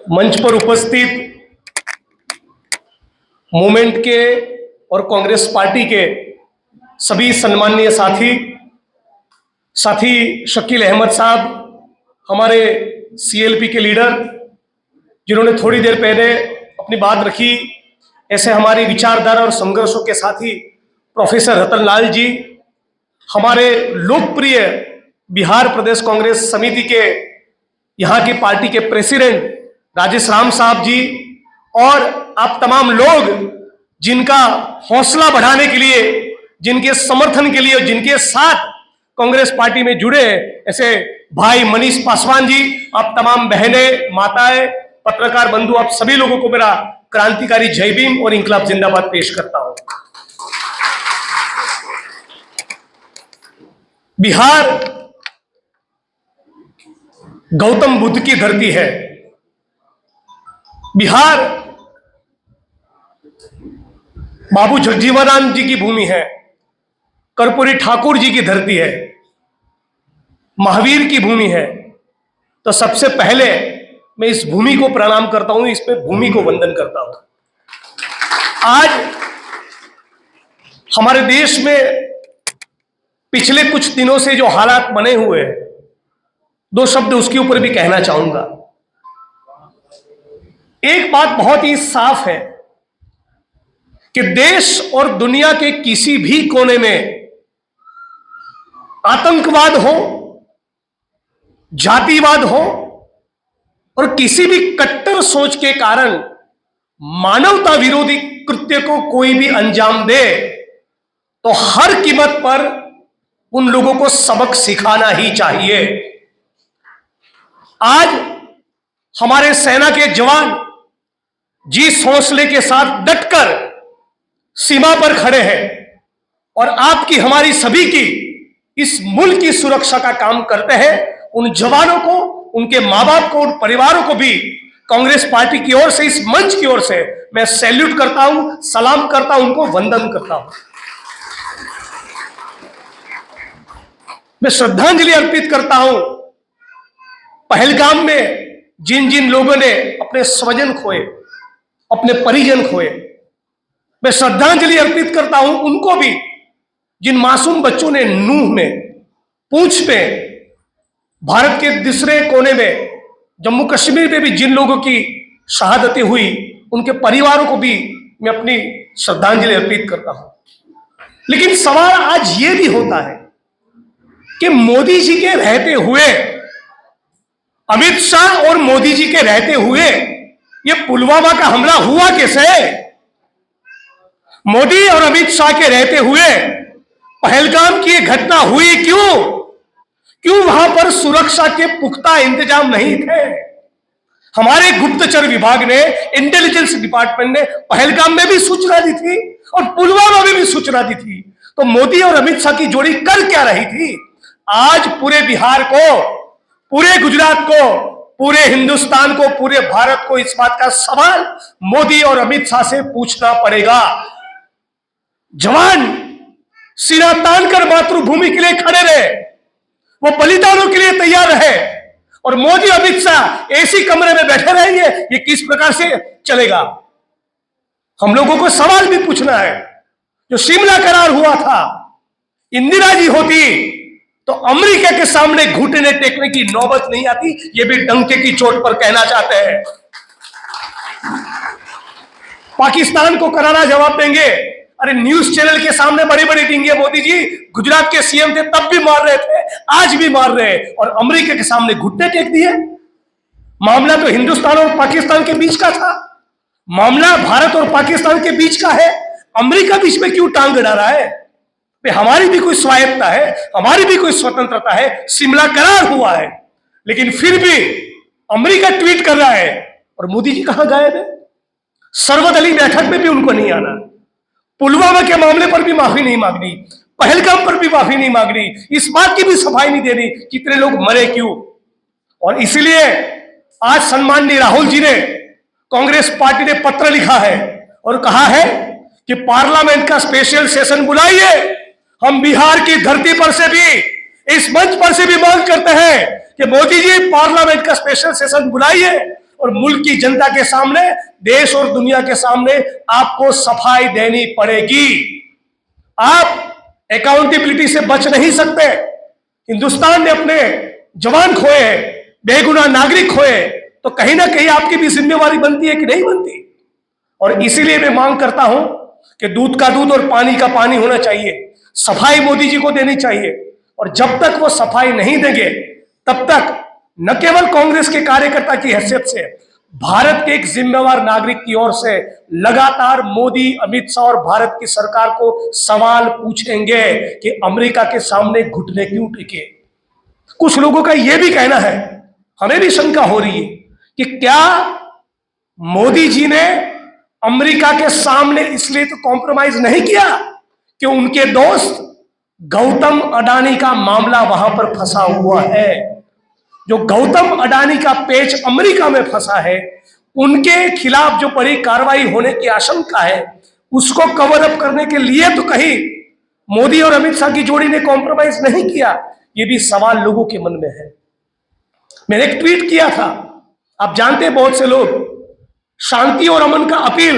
मंच पर उपस्थित मूवमेंट के और कांग्रेस पार्टी के सभी सम्माननीय साथी शकील अहमद साहब, हमारे सीएलपी के लीडर जिन्होंने थोड़ी देर पहले अपनी बात रखी, ऐसे हमारी विचारधारा और संघर्षों के साथी प्रोफेसर रतन लाल जी, हमारे लोकप्रिय बिहार प्रदेश कांग्रेस समिति के यहाँ की पार्टी के प्रेसिडेंट राजेश राम साहब जी, और आप तमाम लोग जिनका हौसला बढ़ाने के लिए, जिनके समर्थन के लिए और जिनके साथ कांग्रेस पार्टी में जुड़े ऐसे भाई मनीष पासवान जी, आप तमाम बहनें, माताएं, पत्रकार बंधु, आप सभी लोगों को मेरा क्रांतिकारी जय भीम और इंकलाब जिंदाबाद पेश करता हूं। बिहार गौतम बुद्ध की धरती है। बिहार बाबू जगजीवन जी की भूमि है। कर्पूरी ठाकुर जी की धरती है। महावीर की भूमि है। तो सबसे पहले मैं इस भूमि को प्रणाम करता हूं, इस पे भूमि को वंदन करता हूं। आज हमारे देश में पिछले कुछ दिनों से जो हालात बने हुए हैं, दो शब्द उसके ऊपर भी कहना चाहूंगा। एक बात बहुत ही साफ है कि देश और दुनिया के किसी भी कोने में आतंकवाद हो, जातिवाद हो और किसी भी कट्टर सोच के कारण मानवता विरोधी कृत्य को कोई भी अंजाम दे, तो हर कीमत पर उन लोगों को सबक सिखाना ही चाहिए। आज हमारे सेना के जवान जिस हौसले के साथ डटकर सीमा पर खड़े हैं और आपकी, हमारी सभी की, इस मुल्क की सुरक्षा का काम करते हैं, उन जवानों को, उनके मां बाप को, उन परिवारों को भी कांग्रेस पार्टी की ओर से, इस मंच की ओर से मैं सैल्यूट करता हूं, सलाम करता हूं, उनको वंदन करता हूं। मैं श्रद्धांजलि अर्पित करता हूं पहलगाम में जिन जिन लोगों ने अपने स्वजन खोए, अपने परिजन खोए। मैं श्रद्धांजलि अर्पित करता हूं उनको भी जिन मासूम बच्चों ने नूह में, पूंछ में, भारत के दूसरे कोने में, जम्मू कश्मीर में भी जिन लोगों की शहादतें हुई, उनके परिवारों को भी मैं अपनी श्रद्धांजलि अर्पित करता हूं। लेकिन सवाल आज यह भी होता है कि मोदी जी के रहते हुए, अमित शाह और मोदी जी के रहते हुए ये पुलवामा का हमला हुआ कैसे? मोदी और अमित शाह के रहते हुए पहलगाम की घटना हुई क्यों? क्यों वहां पर सुरक्षा के पुख्ता इंतजाम नहीं थे? हमारे गुप्तचर विभाग ने, इंटेलिजेंस डिपार्टमेंट ने पहलगाम में भी सूचना दी थी और पुलवामा में भी सूचना दी थी। तो मोदी और अमित शाह की जोड़ी कर क्या रही थी? आज पूरे बिहार को, पूरे गुजरात को, पूरे हिंदुस्तान को, पूरे भारत को इस बात का सवाल मोदी और अमित शाह से पूछना पड़ेगा। जवान सीना तानकर मातृभूमि के लिए खड़े रहे, वो बलिदानों के लिए तैयार रहे, और मोदी अमित शाह एसी कमरे में बैठे रहेंगे, ये किस प्रकार से चलेगा? हम लोगों को सवाल भी पूछना है। जो शिमला करार हुआ था, इंदिरा जी होती तो अमेरिका के सामने घुटने टेकने की नौबत नहीं आती, ये भी डंके की चोट पर कहना चाहते हैं। पाकिस्तान को करारा जवाब देंगे। अरे न्यूज चैनल के सामने बड़ी बड़ी डींगे मोदी जी गुजरात के सीएम थे तब भी मार रहे थे, आज भी मार रहे हैं, और अमेरिका के सामने घुटने टेक दिए। मामला तो हिंदुस्तान और पाकिस्तान के बीच का था, मामला भारत और पाकिस्तान के बीच का है। अमेरिका बीच में क्यों टांग अड़ा रहा है? हमारी भी कोई स्वायत्ता है, हमारी भी कोई स्वतंत्रता है। शिमला करार हुआ है, लेकिन फिर भी अमेरिका ट्वीट कर रहा है और मोदी जी कहां गायब है? सर्वदलीय बैठक में भी उनको नहीं आना, पुलवामा के मामले पर भी माफी नहीं मांगनी, पहलगाम पर भी माफी नहीं मांगनी, इस बात की भी सफाई नहीं देनी कितने लोग मरे क्यों। और इसलिए आज सम्माननीय राहुल जी ने, कांग्रेस पार्टी ने पत्र लिखा है और कहा है कि पार्लियामेंट का स्पेशल सेशन बुलाइए, हम बिहार की धरती पर से भी इस मंच पर से भी मांग करते हैं कि मोदी जी पार्लियामेंट का स्पेशल सेशन बुलाइए और मुल्क की जनता के सामने, देश और दुनिया के सामने आपको सफाई देनी पड़ेगी। आप अकाउंटेबिलिटी से बच नहीं सकते। हिंदुस्तान ने अपने जवान खोए, बेगुनाह नागरिक खोए, तो कहीं ना कहीं आपकी भी जिम्मेवारी बनती है कि नहीं बनती। और इसीलिए मैं मांग करता हूं कि दूध का दूध और पानी का पानी होना चाहिए। सफाई मोदी जी को देनी चाहिए, और जब तक वो सफाई नहीं देंगे तब तक न केवल कांग्रेस के कार्यकर्ता की हैसियत से, भारत के एक जिम्मेवार नागरिक की ओर से लगातार मोदी, अमित शाह और भारत की सरकार को सवाल पूछेंगे कि अमेरिका के सामने घुटने क्यों टेके। कुछ लोगों का यह भी कहना है, हमें भी शंका हो रही है कि क्या मोदी जी ने अमेरिका के सामने इसलिए तो कॉम्प्रोमाइज नहीं किया कि उनके दोस्त गौतम अडानी का मामला वहां पर फंसा हुआ है। जो गौतम अडानी का पेच अमेरिका में फंसा है, उनके खिलाफ जो बड़ी कार्रवाई होने की आशंका है, उसको कवर अप करने के लिए तो कहीं मोदी और अमित शाह की जोड़ी ने कॉम्प्रोमाइज नहीं किया। ये भी सवाल लोगों के मन में है। मैंने एक ट्वीट किया था, आप जानते हैं बहुत से लोग शांति और अमन का अपील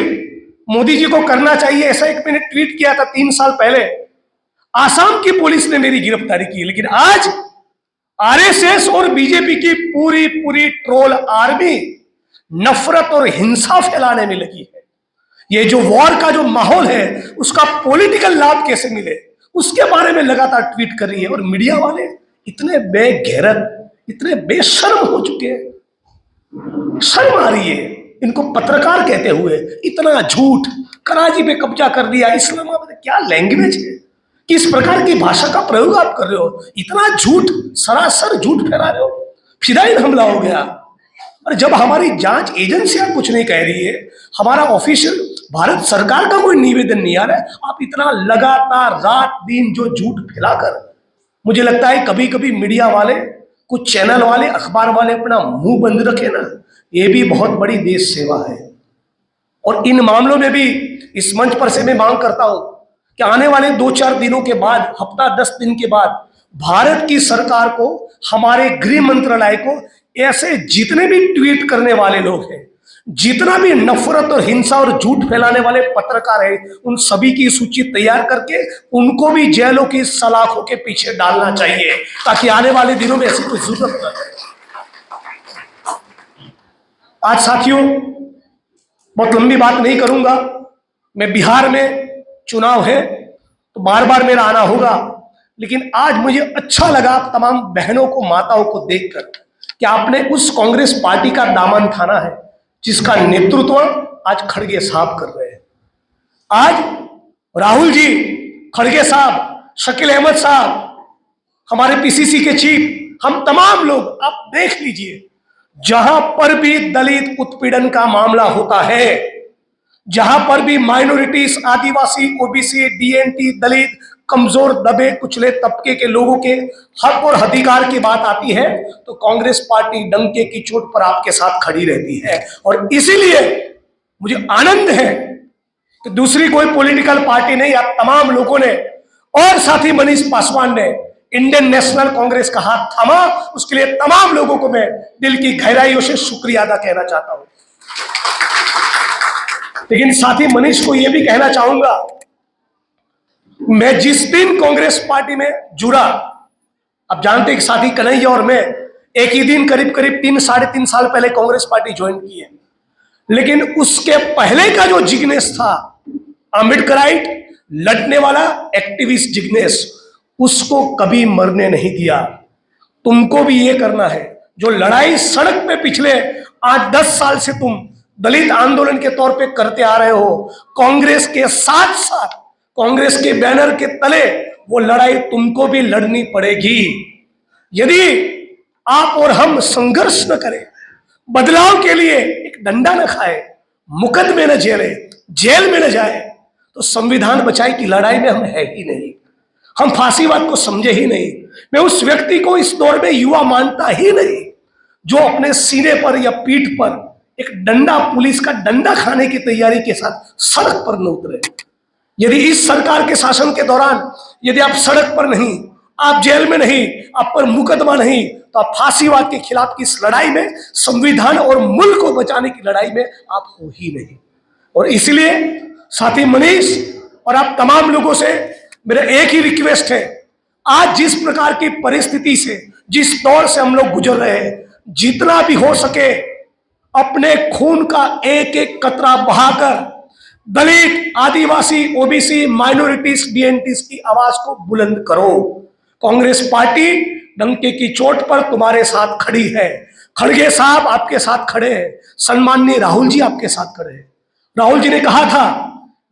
मोदी जी को करना चाहिए, ऐसा एक मैंने ट्वीट किया था 3 साल पहले। आसाम की पुलिस ने मेरी गिरफ्तारी की, लेकिन आज आरएसएस और बीजेपी की पूरी ट्रोल आर्मी नफरत और हिंसा फैलाने में लगी है। ये जो वॉर का जो माहौल है, उसका पॉलिटिकल लाभ कैसे मिले, उसके बारे में लगातार ट्वीट कर रही है। और मीडिया वाले इतने बेगैरत, इतने बेशर्म हो चुके हैं, शर्म आ रही है इनको पत्रकार कहते हुए। इतना झूठ, कराची पे कब्जा कर दिया, इस्लामाबाद, क्या लैंग्वेज है, किस प्रकार की भाषा का प्रयोग आप कर रहे हो, इतना झूठ, सरासर झूठ फैला रहे हो। फिदायिन हमला हो गया। और जब हमारी जांच एजेंसियां कुछ नहीं कह रही है, हमारा ऑफिशियल भारत सरकार का कोई निवेदन नहीं आ रहा है, आप इतना लगातार रात दिन जो झूठ फैलाकर, मुझे लगता है कभी कभी मीडिया वाले, कुछ चैनल वाले, अखबार वाले अपना मुंह बंद रखे ना, ये भी बहुत बड़ी देश सेवा है। और इन मामलों में भी इस मंच पर से मैं मांग करता हूं कि आने वाले 2-4 दिनों के बाद, हफ्ता 10 दिन के बाद, भारत की सरकार को, हमारे गृह मंत्रालय को, ऐसे जितने भी ट्वीट करने वाले लोग हैं, जितना भी नफरत और हिंसा और झूठ फैलाने वाले पत्रकार हैं, उन सभी की सूची तैयार करके उनको भी जेलों की सलाखों के पीछे डालना चाहिए, ताकि आने वाले दिनों में ऐसी कोई जरूरत न रहे। आज साथियों, बहुत लंबी बात नहीं करूंगा, मैं बिहार में चुनाव है तो बार बार मेरा आना होगा, लेकिन आज मुझे अच्छा लगा आप तमाम बहनों को, माताओं को देखकर कि आपने उस कांग्रेस पार्टी का दामन थाना है जिसका नेतृत्व आज खड़गे साहब कर रहे हैं। आज राहुल जी, खड़गे साहब, शकील अहमद साहब, हमारे पीसीसी के चीफ, हम तमाम लोग, आप देख लीजिए, जहां पर भी दलित उत्पीड़न का मामला होता है, जहां पर भी माइनॉरिटीज, आदिवासी, ओबीसी, डीएनटी, दलित, कमजोर, दबे कुचले तबके के लोगों के हक और अधिकार की बात आती है, तो कांग्रेस पार्टी डंके की चोट पर आपके साथ खड़ी रहती है। और इसीलिए मुझे आनंद है कि दूसरी कोई पॉलिटिकल पार्टी नहीं, आप तमाम लोगों ने और साथी मनीष पासवान ने इंडियन नेशनल कांग्रेस का हाथ थामा, उसके लिए तमाम लोगों को मैं दिल की गहराइयों से शुक्रिया अदा कहना चाहता हूं। लेकिन साथी मनीष को यह भी कहना चाहूंगा, मैं जिस दिन कांग्रेस पार्टी में जुड़ा, आप जानते हैं कि साथी कन्हैया और मैं एक ही दिन करीब 3-3.5 साल पहले कांग्रेस पार्टी ज्वाइन की है, लेकिन उसके पहले का जो जिग्नेश था, अम्बेडकराइट लड़ने वाला एक्टिविस्ट जिग्नेश, उसको कभी मरने नहीं दिया। तुमको भी ये करना है। जो लड़ाई सड़क पे पिछले 8-10 साल से तुम दलित आंदोलन के तौर पे करते आ रहे हो, कांग्रेस के साथ साथ, कांग्रेस के बैनर के तले, वो लड़ाई तुमको भी लड़नी पड़ेगी। यदि आप और हम संघर्ष न करें, बदलाव के लिए एक डंडा न खाए, मुकदमे न झेले, जेल में न जाए, तो संविधान बचाए की लड़ाई में हम है ही नहीं। हम फांसीवाद को समझे ही नहीं। मैं उस व्यक्ति को इस दौर में युवा मानता ही नहीं जो अपने सीने पर या पीठ पर एक डंडा, पुलिस का डंडा खाने की तैयारी के साथ सड़क पर न उतरे। यदि इस सरकार के शासन के दौरान यदि आप सड़क पर नहीं, आप जेल में नहीं, आप पर मुकदमा नहीं, तो आप फांसीवाद के खिलाफ की इस लड़ाई में, संविधान और मुल्क को बचाने की लड़ाई में आप हो ही नहीं। और इसलिए साथी मनीष और आप तमाम लोगों से मेरा एक ही रिक्वेस्ट है, आज जिस प्रकार की परिस्थिति से, जिस दौर से हम लोग गुजर रहे हैं, जितना भी हो सके अपने खून का एक एक कतरा बहाकर दलित, आदिवासी, ओबीसी, माइनॉरिटीज, डीएनटीज की आवाज को बुलंद करो। कांग्रेस पार्टी डंके की चोट पर तुम्हारे साथ खड़ी है। खड़गे साहब आपके साथ खड़े हैं, सम्माननीय राहुल जी आपके साथ खड़े हैं। राहुल जी ने कहा था,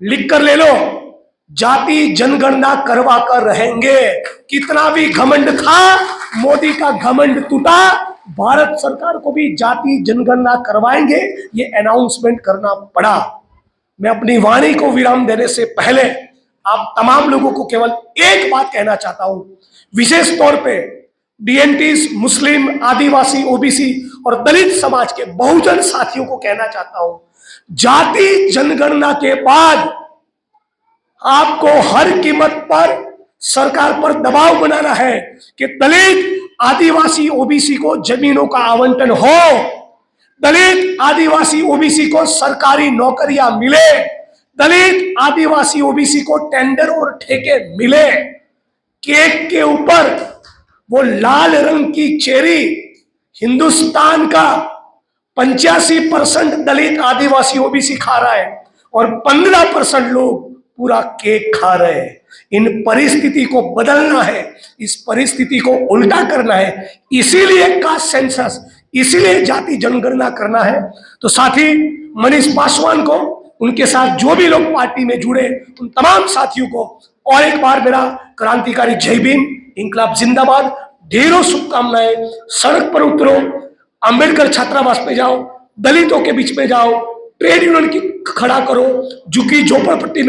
लिख कर ले लो, जाति जनगणना करवा कर रहेंगे। कितना भी घमंड था, मोदी का घमंड टूटा, भारत सरकार को भी जाति जनगणना करवाएंगे, ये अनाउंसमेंट करना पड़ा। मैं अपनी वाणी को विराम देने से पहले आप तमाम लोगों को केवल एक बात कहना चाहता हूं, विशेष तौर पे डीएनटीज, मुस्लिम, आदिवासी, ओबीसी और दलित समाज के बहुजन साथियों को कहना चाहता हूं, जाति जनगणना के बाद आपको हर कीमत पर सरकार पर दबाव बनाना है कि दलित, आदिवासी, ओबीसी को जमीनों का आवंटन हो, दलित, आदिवासी, ओबीसी को सरकारी नौकरियां मिले, दलित, आदिवासी, ओबीसी को टेंडर और ठेके मिले। केक के ऊपर वो लाल रंग की चेरी, हिंदुस्तान का 85% दलित, आदिवासी, ओबीसी खा रहा है और 15% लोग पूरा केक खा रहे हैं। इन परिस्थिति को बदलना है, इस परिस्थिति को उल्टा करना है, इसीलिए कास्ट सेंसस, इसीलिए जाति जनगणना करना है। तो साथी मनीष पासवान को, उनके साथ जो भी लोग पार्टी में जुड़े, उन तमाम साथियों को और एक बार मेरा क्रांतिकारी जय भीम, इंकलाब जिंदाबाद, ढेरों शुभकामनाएं। सड़क पर उतरो, अंबेडकर छात्रावास पे जाओ, दलितों के बीच में जाओ, ट्रेड यूनियन की खड़ा करो, झुकी झोपड़पट्टी